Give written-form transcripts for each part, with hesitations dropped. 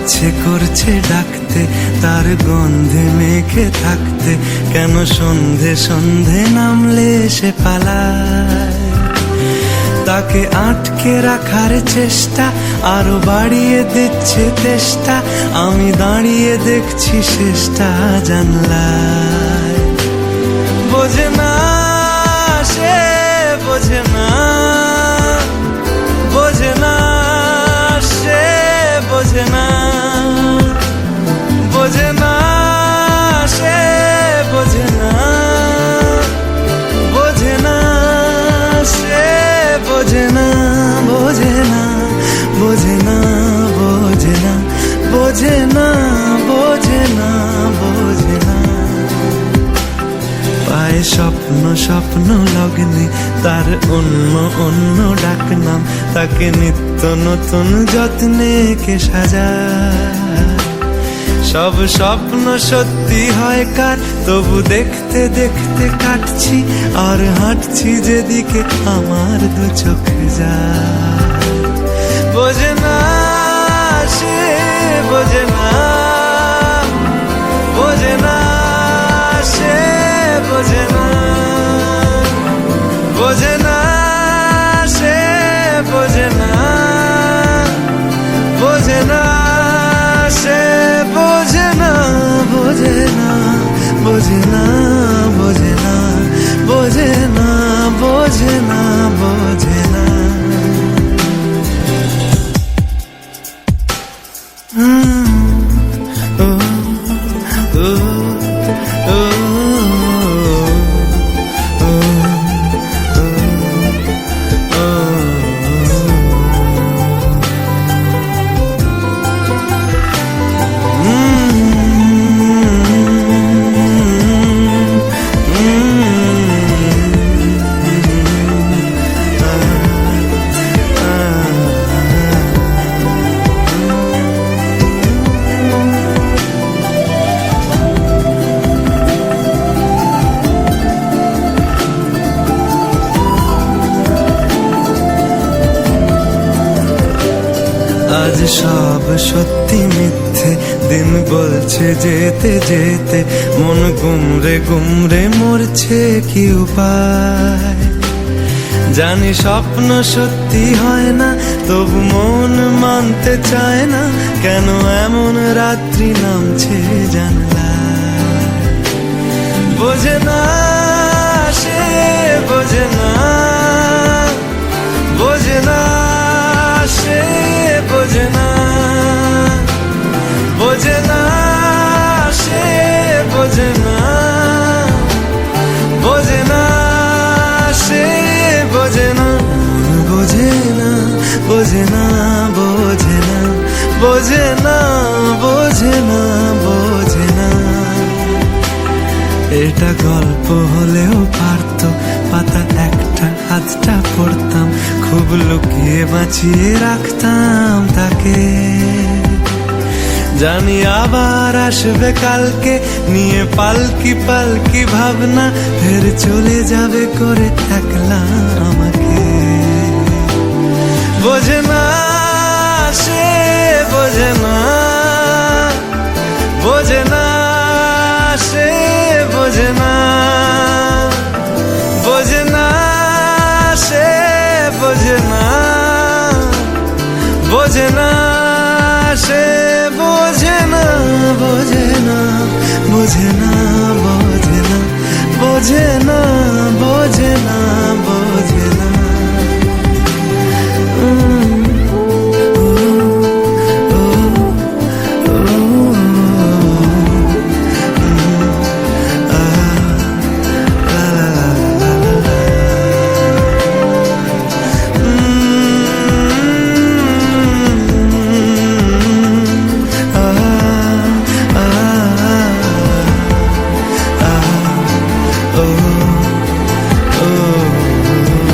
ইচ্ছে করছে ডাকতে, তার গন্ধে মেখে থাকতে, কেন সন্ধে সন্ধে নামলে সে পালায়। তাকে আটকে রাখার চেষ্টা আরো বাড়িয়ে দিচ্ছে তেষ্টা, আমি দাঁড়িয়ে দেখছি শেষটা জানলায়। বোঝে না সে, বোঝে না, বোঝে না সে, বোঝে না, বোঝে না সে, বোঝে না, বোঝে না সে, বোঝে না, বোঝে না, বোঝে না, বোঝে না, বোঝে না, বোঝে না, বোঝে না। পায়ে স্বপ্ন স্বপ্ন লগ্নে তার অন্য অন্য ডাকনাম, তাকে নিত্য নতুন যত্নে কে সাজায়। সব স্বপ্ন সত্যি হয় কার, তবু দেখতে দেখতে কাটছি আর হাঁটছি যেদিকে আমার দু চোখ যায়। বোঝে না সে, বোঝে না, বোঝে না সে, বোঝে না, বোঝে না সে, বোঝে না, বোঝে না সে, বোঝে না, বোঝে না, বোঝে না, বোঝে না, বোঝে না, বোঝে না, বোঝে না। আজ সব সত্যি মিথ্যে, দিন বলছে যেতে যেতে, মন গুমরে গুমরে মরছে কি উপায়। জানি স্বপ্ন সত্যি হয় না, তবু মন মানতে চায় না, কেন এমন রাত্রি নামছে জানলায়। বোঝে না সে, বোঝে না, বোঝে না সে, বোঝে না, বোঝে না সে, বোঝে না, বোঝে না সে, বোঝে না, বোঝে না, বোঝে না, বোঝে না, বোঝে না, বোঝে না, বোঝে না। এটা গল্প হলেও পারত, পাতা একটা হাতটা পড়তাম, খুব লুকিয়ে বাঁচিয়ে রাখতাম তাকে। জানি আবার আসবে কালকে, নিয়ে পালকি পালকি ভাবনা, ফের চলে যাবে করে একলা আমাকে। বোঝে না সে, বোঝে না, বোঝে না সে, বোঝে না, বোঝে না সে, বোঝে না, বোঝে না সে, বোঝে না, বোঝে না, বোঝে না, বোঝে না, বোঝে না, বোঝে না, বোঝে না। oh, oh, oh.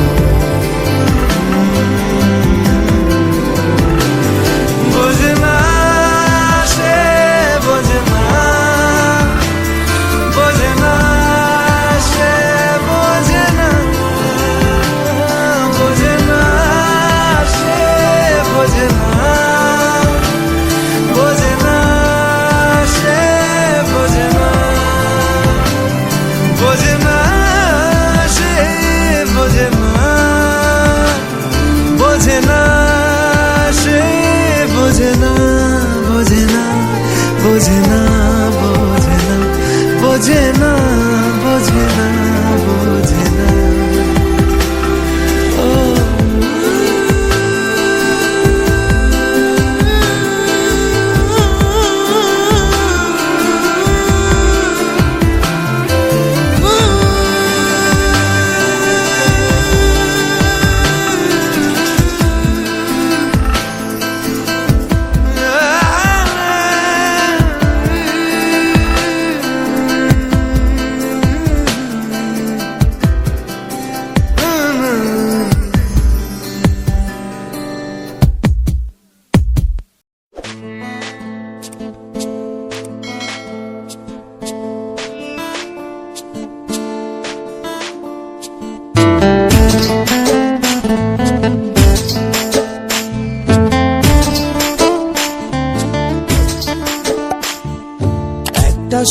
একটা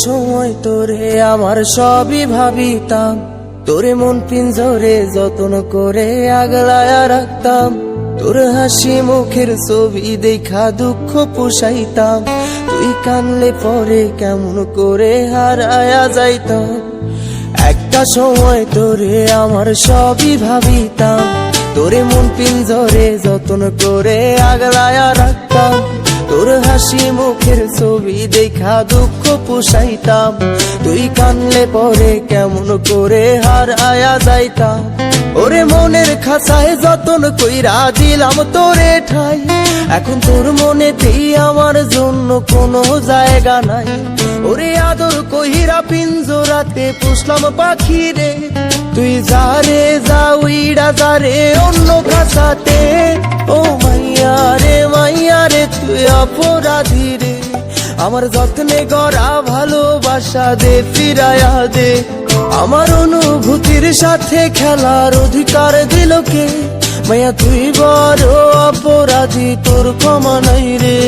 সময় তোরে আমার সবই ভাবিতাম, তোরে মন পিঞ্জরে যত্ন করে আগলায়া রাখতাম। তোর হাসি মুখের ছবি দেখা দুঃখ পুষাইতাম, তুই কানলে পরে কেমন করে হারায়া যাইতাম। একটা সময় তোরে আমার সবই ভাবিতাম, তোরে মন পিঞ্জরে যত্ন করে আগলায়া রাখতাম। তোর হাসি মুখের ছবি দেখা দুঃখ পুষাইতাম, তুই কানলে পরে কেমন করে হারায়া যাইতাম। ওরে মনের খাঁচায় যতন কইরা দিলাম তোরে ঠাই, এখন তোর মনেতেই আমার জন্য কোনো জায়গা নাই। ওরে আদর কইরা পিঞ্জরাতে পুষলাম পাখি রে, তুই যারে যা উইড়া যারে অন্য খাঁচাতে। ও মাইয়া রে তুই অপরাধী রে, আমার যত্নে গড়া ভালোবাসা দে ফিরায়া দে। আমার অনুভূতির সাথে খেলার অধিকার দিল কে, মাইয়া তুই বড় অপরাধী, তোর ক্ষমা নাই রে।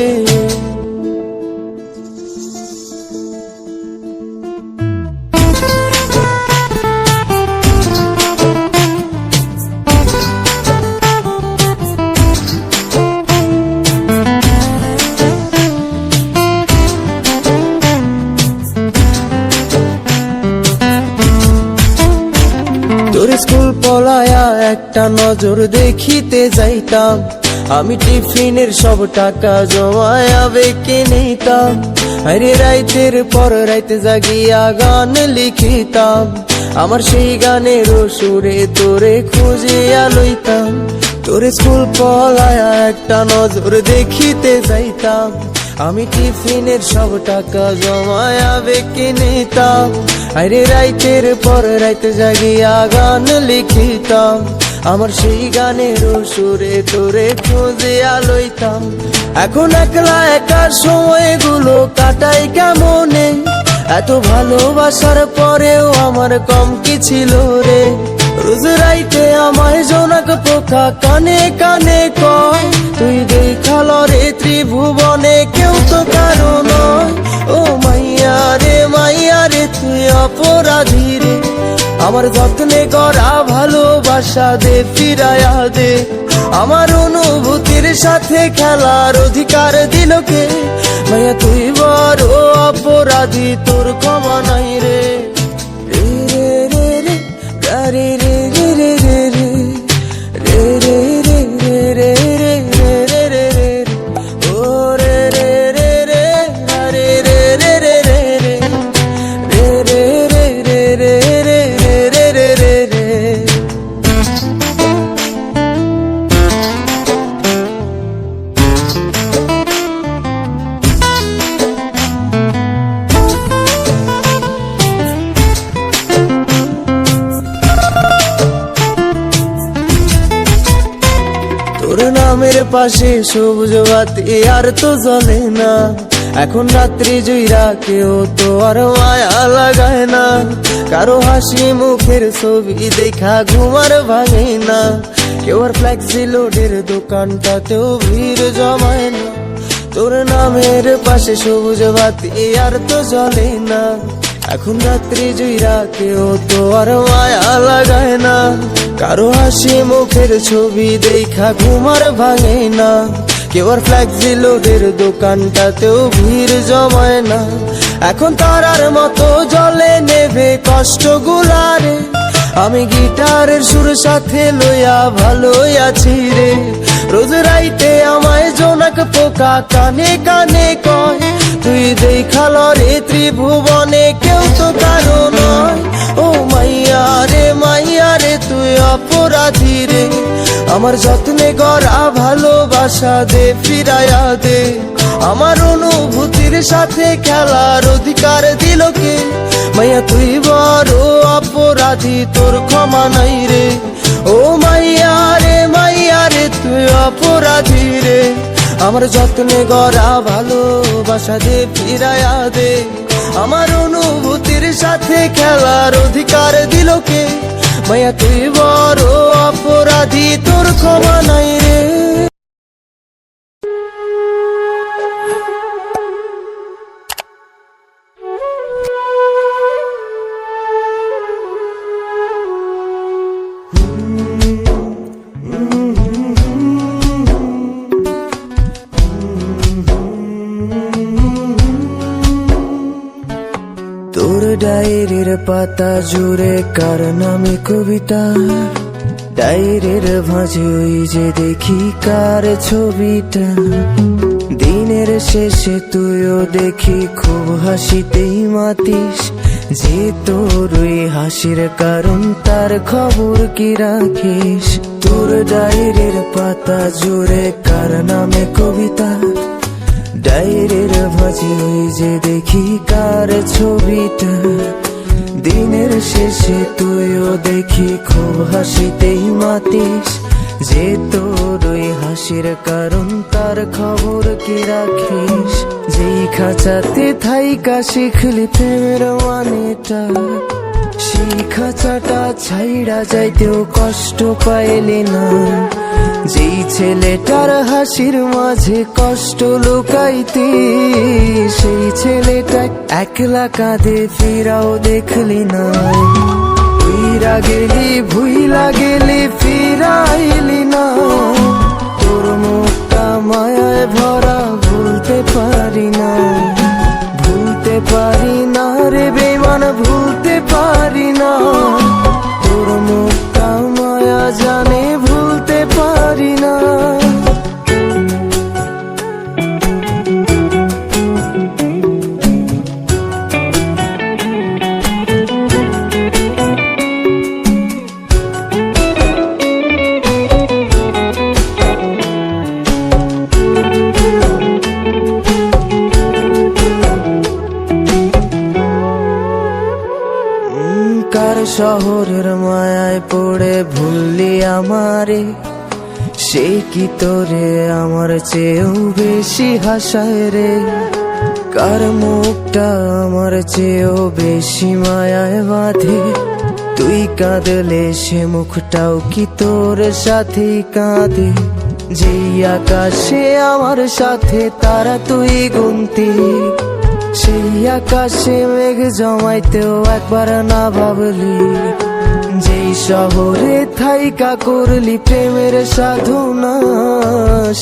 তোর স্কুল পলায়া একটা নজর দেখিতে যাইতাম, আমি টিফিনের সব টাকা জমায়া বেঁকে নিতাম। আরে রাইতের পর রাইতে জাগিয়া গান লিখিতাম, আমার সেই গানের সুরে তোরে খুঁজিয়া লইতাম। তোর স্কুল পলায়া একটা নজর দেখিতে যাইতাম, আমি টিফিনের সব টাকা জমায়া বেঁকে নিতাম। আরে রাইতের পর রাইতে জাগিয়া গান লিখিতাম, আমার সেই গানের সুরে তোরে খুঁজিয়া লইতাম। এখন একলা একা সময়গুলো কাটাই কেমনে, এত ভালোবাসার পরেও আমার কম কি ছিল রে। রোজ রাইতে আমায় জোনাক পোকা কানে কানে কয়, তুই দেখাল রে ত্রিভুবনে কেউ তো কারো নয়। ও মাইয়া রে তুই অপরাধী রে, আমার যত্নে গড়া ভালোবাসা দে ফিরায়া দে। আমার অনুভূতির সাথে খেলার অধিকার দিল কে, মাইয়া তুই বড় অপরাধী, তোর ক্ষমা নাই রে। রে রে রে রে রে রে রে রে রে রে রে রে রে রে রে রে রে ও রে রে রে রে রে রে রে রে রে রে রে রে রে রে রে রে। তোর নামের পাশে সবুজ বাতি আর তো জ্বলে না, এখন রাত্রি জুইরা কেউ তো আর মায়া লাগায় না। কারো হাসি মুখের ছবি দেখা ঘুমার ভাঙে না, কেউ আর ফ্লেক্সি লোডের দোকানটাতেও ভিড় জমায় না। তোর নামের পাশে সবুজ বাতি আর তো জ্বলে না, এখন রাত্রি জুইরা কেউ তো আর মায়া লাগায় না। কারো হাসি মুখের ছবি দেখা ঘুমার ভাঙে না, কেউ আর ফ্লেক্সি লোডের দোকানটাতেও ভিড় জমায় না। এখন তারার মতো জলে নেভে কষ্ট গুলারে, আমি গিটারের সুর সাথে লইয়া ভালোই আছি রে। রোজ রাইতে আমায় জোনাক পোকা কানে কানে কয়, তুই দেখাল রে ত্রিভুবনে কেউ তো কারো নয়। ও মাইয়া রে তুই অপরাধী রে, আমার যত্নে গড়া ভালোবাসা দে ফিরায়া দে। আমার অনুভূতির সাথে খেলার অধিকার দিল কে, মাইয়া তুই বড় অপরাধী, তোর ক্ষমা নাই রে। ও মাইয়া রে তুই অপরাধী রে, আমার যত্নে গড়া ভালোবাসা দে ফিরায়া দে। আমার অনুভূতির সাথে খেলার অধিকার দিল কে, মাইয়া তুই বড় অপরাধী, তোর ক্ষমা নাই রে। তোর ডায়েরির পাতা জুড়ে কার নামে কবিতা, ডায়েরির ভাঁজে ওই যে দেখি কার ছবিটা। দিনের শেষে তুইও দেখি খুব হাসিতেই মাতিস, যে তোর ওই হাসির কারণ তার খবর কি রাখিস। তোর ডায়েরির পাতা জুড়ে কার নামে কবিতা, ডায়েরির ভাঁজে ওই যে দেখি কার ছবিটা। দিনের শেষে তুইও দেখি খুব হাসিতেই মাতিস, যে তোর ওই হাসির কারণ তার খবর কি রাখিস। যেই খাঁচাতে থাইকা শিখলি প্রেমের মানেটা, সেই খাঁচাটা ছাইড়া যাইতেও কষ্ট পাইলি না। যেই ছেলেটার হাসির মাঝে কষ্ট লুকাইতি, সেই ছেলেটা একলা কাঁদে ফিরাও দেখলি না। উইরা গেলি ভুইলা গেলি ফিরাইলি না, তোর মুখটা মায়ায় ভরা ভুলতে পারি না। ভুলতে পারি না রে বেমান, ভুলতে পারি না। তোর মুখটা মায়া জানে ভুলতে পারি না। কার শহরের মায়ায় পড়ে ভুললি আমারে, সে কি তোরে আমার চেয়েও বেশি হাসায় রে। কার মুখটা আমার চেয়েও বেশি মায়ায় বাঁধে, তুই কাঁদলে সে মুখটাও কি তোর সাথেই কাঁদে। যেই আকাশে আমার সাথে তারা তুই গুনতি, সেই আকাশে মেঘ জমাইতেও একবার না ভাবলি। যেই শহরে থাইকা করলি প্রেমের সাধনা,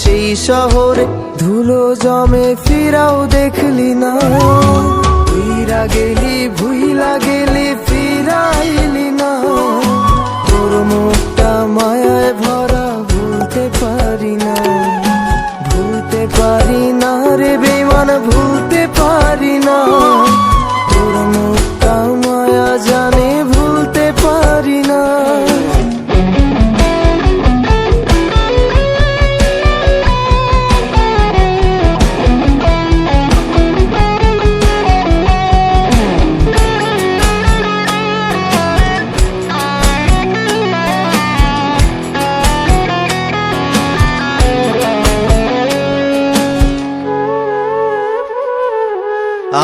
সেই শহরে ধুলো জমে ফিরাও দেখলি না। উইরা গেলি ভুইলা গেলি ফিরাইলি না, তোর মুখটা মায়ায় ভরা ভুলতে পারি না। ভুলতে পারি না রে বেমান, ভুলতে পারি না। তোর মুখটা মায়া জানে ভুলতে পারি না।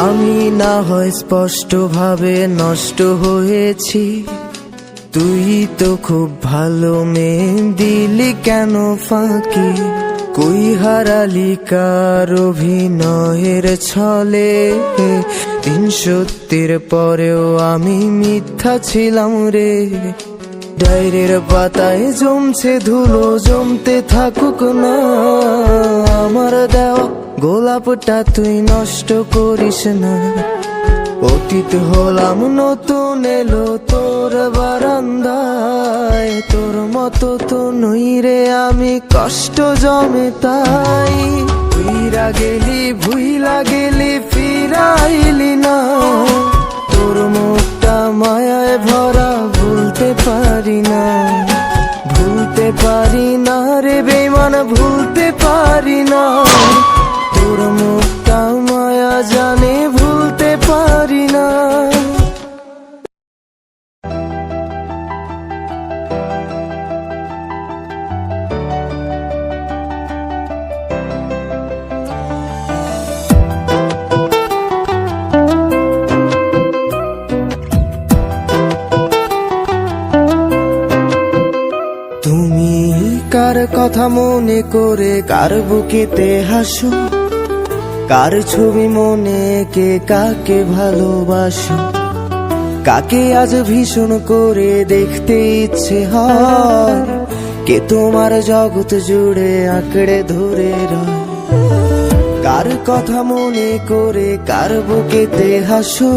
আমি না হয় স্পষ্ট ভাবে নষ্ট হয়েছি, তুই তো খুব ভালো মেয়ে, দিলি কেন ফাঁকি। কই হারালি কার অভিনয়ের ছলে, তিন সত্যির পরেও আমি মিথ্যা ছিলাম রে। ডায়েরির পাতায় জমছে ধুলো, জমতে থাকুক না। আমার দেওয়া গোলাপটা তুই নষ্ট করিস না। অতীত হলাম নতুন এলো তোর বারান্দায়, তোর মতো তো নই রে আমি, কষ্ট জমে তাই। উইরা গেলি ভুইলা গেলি ফিরাইলি না, তোর মুখটা মায়ায় ভরা ভুলতে পারি না। ভুলতে পারি না রে বেমান, ভুলতে পারি না। তোর মুখটা মায়া জানে ভুলতে পারি না। তুমি কার কথা মনে করে কার বুকেতে হাসো, কার ছবি মনে কে কাকে ভালোবাসো, কাকে আজ ভীষণ করে দেখতে ইচ্ছে হয়, কে তোমার জগৎ জুড়ে আঁকড়ে ধরে রয়। কার কথা মনে করে কার বুকেতে হাসো,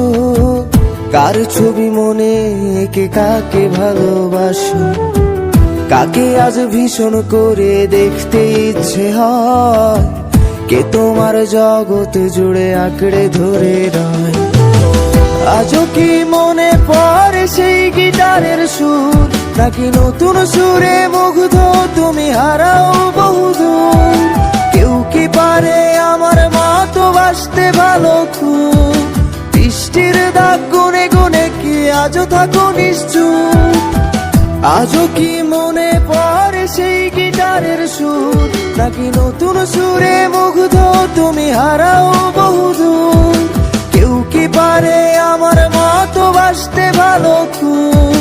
কার ছবি মনে কে কাকে ভালোবাসো, কাকে আজ ভীষণ করে দেখতে ইচ্ছে হয়, কে তোমার জগৎ জুড়ে আঁকড়ে ধরে রয়। আজও কি মনে পড়ে সেই গিটারের সুর, নাকি নতুন সুরে মুগ্ধ তুমি হারাও বহুদূর? কেউ কি পারে আমার মতো বাসতে ভালো খুব, বৃষ্টির দাগ গুনে গুনে কি আজও থাকো নিশ্চুপ? আজও কি মনে পড়ে সেই গিটারের সুর, নাকি নতুন সুরে মুগ্ধ তুমি হারাও বহুদূর? কেউ কি পারে আমার মতো বাসতে ভালো খুব,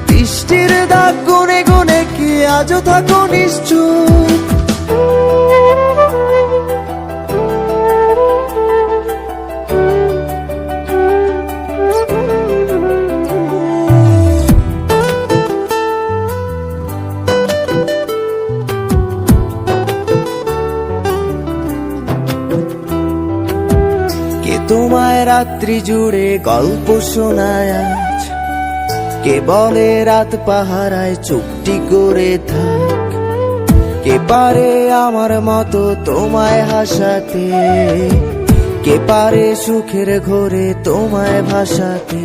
বৃষ্টির দাগ গুনে গুনে কি আজও থাকো নিশ্চুপ? তোমায় রাত্রি জুড়ে গল্প শোনায় আজ, কে বলে রাত পাহারায় চুপটি করে থাক, কে পারে আমার মতো তোমায় হাসাতে, কে পারে সুখের ঘোরে তোমায় ভাসাতে,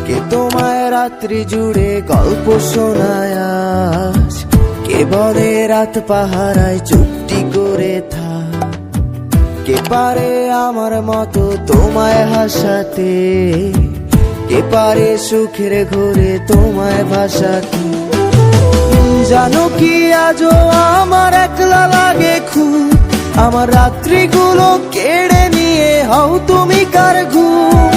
কে তোমায় রাত্রি জুড়ে গল্প শোনায় আজ, কে বলে রাত পাহারায় চুপটি করে থাক, কে পারে আমার মতো তোমায় হাসাতে, কে পারে সুখের ঘোরে তোমায় ভাসাতে? জানো কি আজও আমার একলা লাগে খুব, আমার রাত্রিগুলো কেড়ে নিয়ে হও তুমি কার ঘুম?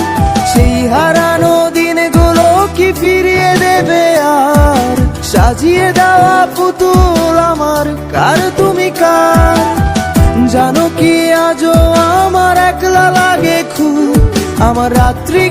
সেই হারানো দিনগুলো কি ফিরিয়ে দেবে আর, সাজিয়ে দেওয়া পুতুল আমার কার তুমি কার? জানো কি আজও আমার একলা লাগে খুব, আমার রাত্রি